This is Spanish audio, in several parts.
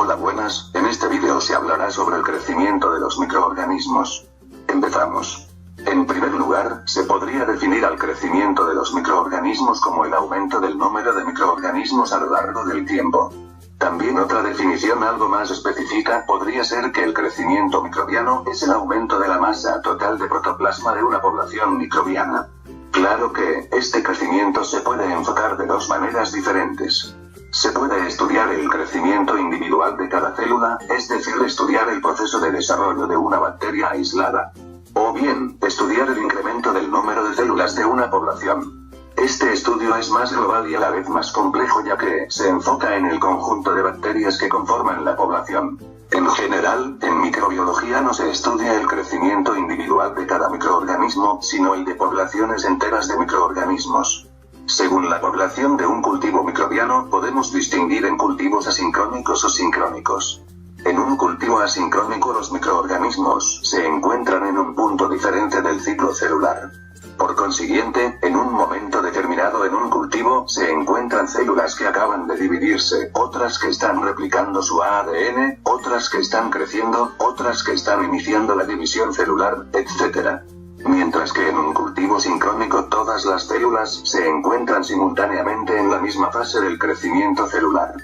Hola, buenas, en este video se hablará sobre el crecimiento de los microorganismos. Empezamos. En primer lugar, se podría definir al crecimiento de los microorganismos como el aumento del número de microorganismos a lo largo del tiempo. También otra definición algo más específica podría ser que el crecimiento microbiano es el aumento de la masa total de protoplasma de una población microbiana. Claro que, este crecimiento se puede enfocar de dos maneras diferentes. Se puede estudiar el crecimiento individual de cada célula, es decir, estudiar el proceso de desarrollo de una bacteria aislada. O bien, estudiar el incremento del número de células de una población. Este estudio es más global y a la vez más complejo ya que se enfoca en el conjunto de bacterias que conforman la población. En general, en microbiología no se estudia el crecimiento individual de cada microorganismo, sino el de poblaciones enteras de microorganismos. Según la población de un cultivo microbiano, podemos distinguir en cultivos asincrónicos o sincrónicos. En un cultivo asincrónico los microorganismos se encuentran en un punto diferente del ciclo celular. Por consiguiente, en un momento determinado en un cultivo, se encuentran células que acaban de dividirse, otras que están replicando su ADN, otras que están creciendo, otras que están iniciando la división celular, etc. Mientras que en un cultivo sincrónico todas las células se encuentran simultáneamente en la misma fase del crecimiento celular.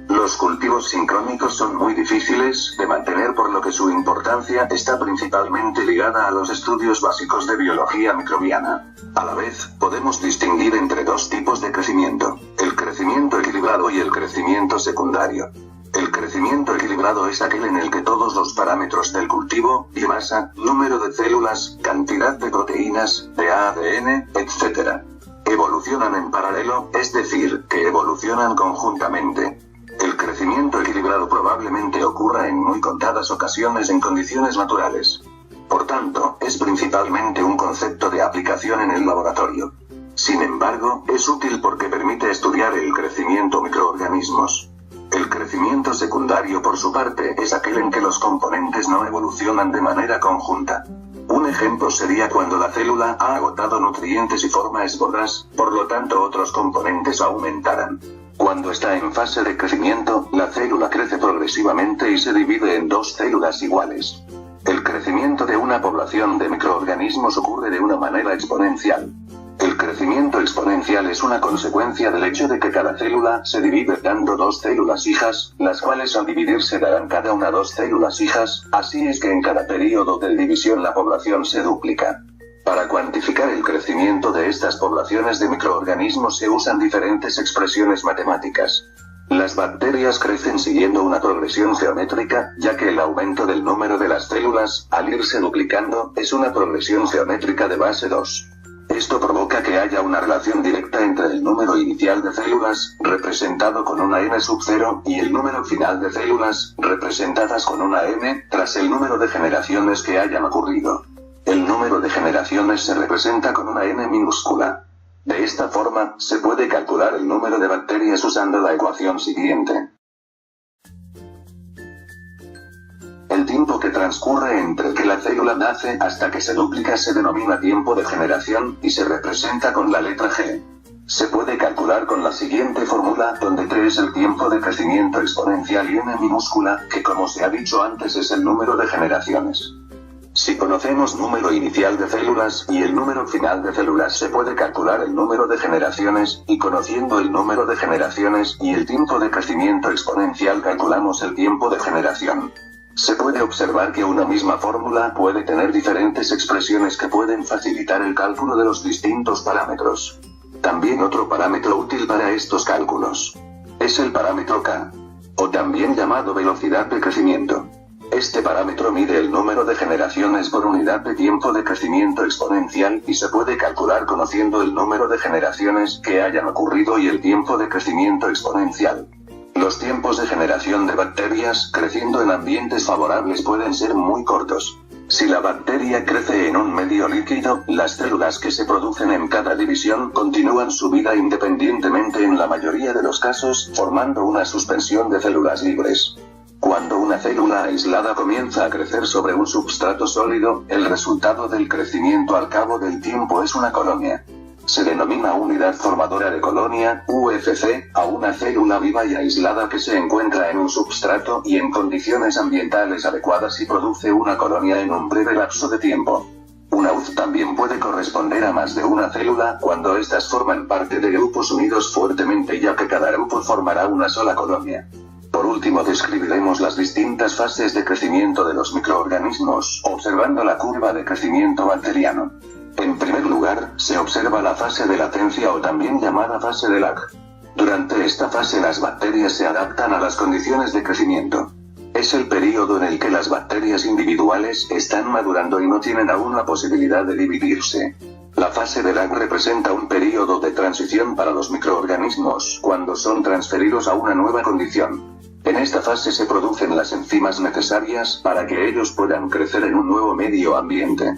Los cultivos sincrónicos son muy difíciles de mantener por lo que su importancia está principalmente ligada a los estudios básicos de biología microbiana. A la vez, podemos distinguir entre dos tipos de crecimiento, el crecimiento equilibrado y el crecimiento secundario. El crecimiento equilibrado es aquel en el que todos los parámetros del cultivo, biomasa, número de células, cantidad de proteínas, de ADN, etc., evolucionan en paralelo, es decir, que evolucionan conjuntamente. El crecimiento equilibrado probablemente ocurra en muy contadas ocasiones en condiciones naturales. Por tanto, es principalmente un concepto de aplicación en el laboratorio. Sin embargo, es útil porque permite estudiar el crecimiento microorganismos. El crecimiento secundario, por su parte, es aquel en que los componentes no evolucionan de manera conjunta. Un ejemplo sería cuando la célula ha agotado nutrientes y forma esporas, por lo tanto otros componentes aumentarán. Cuando está en fase de crecimiento, la célula crece progresivamente y se divide en dos células iguales. El crecimiento de una población de microorganismos ocurre de una manera exponencial. El crecimiento exponencial es una consecuencia del hecho de que cada célula se divide dando dos células hijas, las cuales al dividirse darán cada una dos células hijas, así es que en cada periodo de división la población se duplica. Para cuantificar el crecimiento de estas poblaciones de microorganismos se usan diferentes expresiones matemáticas. Las bacterias crecen siguiendo una progresión geométrica, ya que el aumento del número de las células, al irse duplicando, es una progresión geométrica de base 2. Esto provoca que haya una relación directa entre el número inicial de células, representado con una n sub 0, y el número final de células, representadas con una m, tras el número de generaciones que hayan ocurrido. El número de generaciones se representa con una n minúscula. De esta forma, se puede calcular el número de bacterias usando la ecuación siguiente. El tiempo que transcurre entre que la célula nace hasta que se duplica se denomina tiempo de generación, y se representa con la letra G. Se puede calcular con la siguiente fórmula, donde T es el tiempo de crecimiento exponencial y n minúscula, que como se ha dicho antes es el número de generaciones. Si conocemos número inicial de células y el número final de células se puede calcular el número de generaciones, y conociendo el número de generaciones y el tiempo de crecimiento exponencial calculamos el tiempo de generación. Se puede observar que una misma fórmula puede tener diferentes expresiones que pueden facilitar el cálculo de los distintos parámetros. También otro parámetro útil para estos cálculos es el parámetro K, o también llamado velocidad de crecimiento. Este parámetro mide el número de generaciones por unidad de tiempo de crecimiento exponencial, y se puede calcular conociendo el número de generaciones que hayan ocurrido y el tiempo de crecimiento exponencial. Los tiempos de generación de bacterias creciendo en ambientes favorables pueden ser muy cortos. Si la bacteria crece en un medio líquido, las células que se producen en cada división continúan su vida independientemente en la mayoría de los casos, formando una suspensión de células libres. Cuando una célula aislada comienza a crecer sobre un substrato sólido, el resultado del crecimiento al cabo del tiempo es una colonia. Se denomina unidad formadora de colonia, UFC, a una célula viva y aislada que se encuentra en un substrato y en condiciones ambientales adecuadas y produce una colonia en un breve lapso de tiempo. Una UZ también puede corresponder a más de una célula cuando éstas forman parte de grupos unidos fuertemente, ya que cada grupo formará una sola colonia. Por último, describiremos las distintas fases de crecimiento de los microorganismos, observando la curva de crecimiento bacteriano. En primer lugar, se observa la fase de latencia o también llamada fase de lag. Durante esta fase las bacterias se adaptan a las condiciones de crecimiento. Es el período en el que las bacterias individuales están madurando y no tienen aún la posibilidad de dividirse. La fase de lag representa un período de transición para los microorganismos, cuando son transferidos a una nueva condición. En esta fase se producen las enzimas necesarias para que ellos puedan crecer en un nuevo medio ambiente.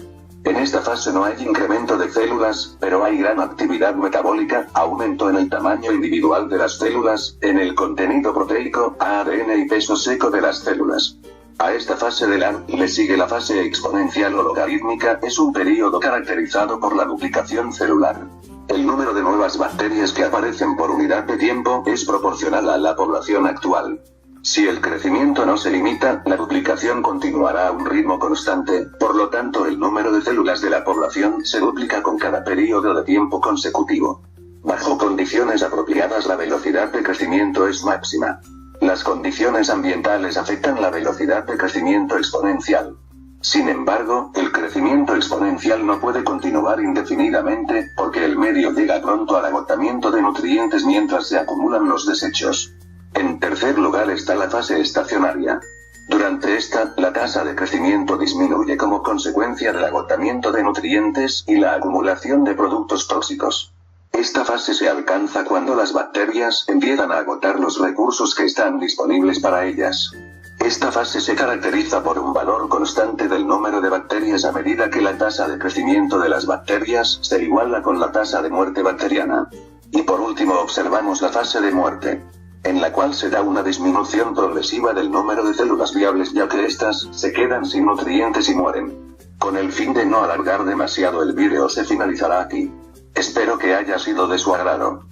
En esta fase no hay incremento de células, pero hay gran actividad metabólica, aumento en el tamaño individual de las células, en el contenido proteico, ADN y peso seco de las células. A esta fase de lag le sigue la fase exponencial o logarítmica, es un período caracterizado por la duplicación celular. El número de nuevas bacterias que aparecen por unidad de tiempo es proporcional a la población actual. Si el crecimiento no se limita, la duplicación continuará a un ritmo constante, por lo tanto el número de células de la población se duplica con cada periodo de tiempo consecutivo. Bajo condiciones apropiadas la velocidad de crecimiento es máxima. Las condiciones ambientales afectan la velocidad de crecimiento exponencial. Sin embargo, el crecimiento exponencial no puede continuar indefinidamente, porque el medio llega pronto al agotamiento de nutrientes mientras se acumulan los desechos. En tercer lugar está la fase estacionaria. Durante esta, la tasa de crecimiento disminuye como consecuencia del agotamiento de nutrientes y la acumulación de productos tóxicos. Esta fase se alcanza cuando las bacterias empiezan a agotar los recursos que están disponibles para ellas. Esta fase se caracteriza por un valor constante del número de bacterias a medida que la tasa de crecimiento de las bacterias se iguala con la tasa de muerte bacteriana. Y por último observamos la fase de muerte, en la cual se da una disminución progresiva del número de células viables, ya que éstas se quedan sin nutrientes y mueren. Con el fin de no alargar demasiado el vídeo se finalizará aquí. Espero que haya sido de su agrado.